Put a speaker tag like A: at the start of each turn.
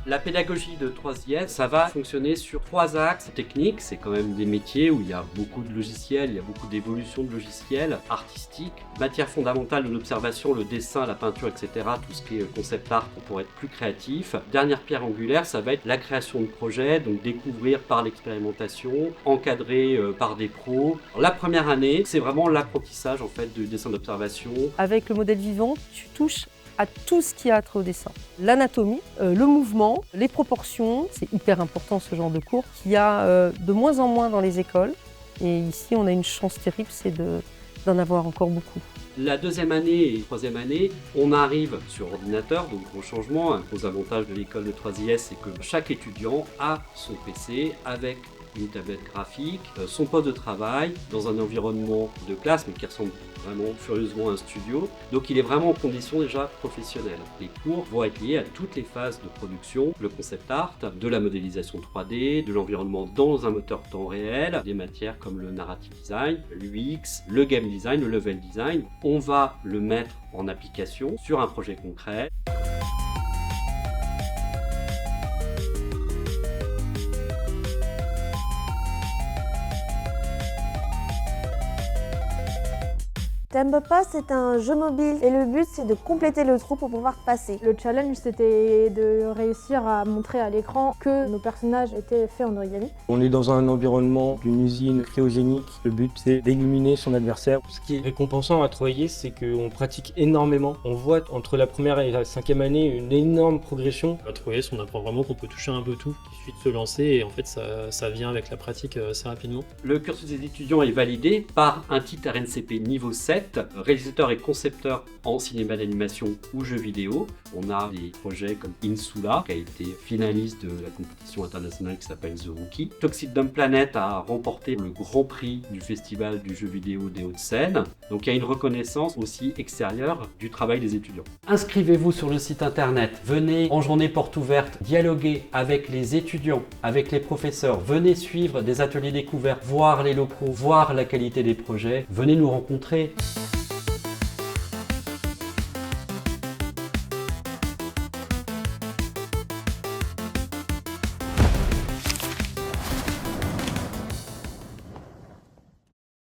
A: La pédagogie de 3IS, ça va fonctionner sur 3 axes techniques. C'est quand même des métiers où il y a beaucoup de logiciels, il y a beaucoup d'évolution de logiciels, artistiques, matière fondamentale de l'observation, le dessin, la peinture, etc. Tout ce qui est concept art pour être plus créatif. Dernière pierre angulaire, ça va être la création de projets, donc découvrir par l'expérimentation, encadré par des pros. Alors, la première année, c'est vraiment l'apprentissage en fait du dessin d'observation.
B: Avec le modèle vivant, tu touches à tout ce qui a trait au dessin. L'anatomie, le mouvement, les proportions, c'est hyper important ce genre de cours, qu'il y a de moins en moins dans les écoles. Et ici, on a une chance terrible, c'est d'en avoir encore beaucoup.
A: La deuxième année et troisième année, on arrive sur ordinateur, donc gros changement. Un gros avantage de l'école de 3IS, c'est que chaque étudiant a son PC avec une tablette graphique, son poste de travail dans un environnement de classe, mais qui ressemble vraiment furieusement à un studio. Donc il est vraiment en condition déjà professionnelle. Les cours vont être liés à toutes les phases de production, le concept art, de la modélisation 3D, de l'environnement dans un moteur temps réel, des matières comme le narrative design, l'UX, le game design, le level design. On va le mettre en application sur un projet concret.
C: Tembopa, c'est un jeu mobile et le but c'est de compléter le trou pour pouvoir passer.
D: Le challenge c'était de réussir à montrer à l'écran que nos personnages étaient faits en origami.
E: On est dans un environnement d'une usine cryogénique. Le but c'est d'éliminer son adversaire.
F: Ce qui est récompensant à 3IS, c'est qu'on pratique énormément. On voit entre la première et la cinquième année une énorme progression.
G: À 3IS, on apprend vraiment qu'on peut toucher un peu tout. Il suffit de se lancer et en fait ça vient avec la pratique assez rapidement.
A: Le cursus des étudiants est validé par un titre RNCP niveau 7. Réalisateur et concepteur en cinéma d'animation ou jeux vidéo. On a des projets comme Insula, qui a été finaliste de la compétition internationale qui s'appelle The Rookie. Toxic Dumb Planet a remporté le grand prix du festival du jeu vidéo des Hauts-de-Seine. Donc il y a une reconnaissance aussi extérieure du travail des étudiants. Inscrivez-vous sur le site internet. Venez en journée porte ouverte, dialoguer avec les étudiants, avec les professeurs. Venez suivre des ateliers découverts, voir les locaux, voir la qualité des projets. Venez nous rencontrer.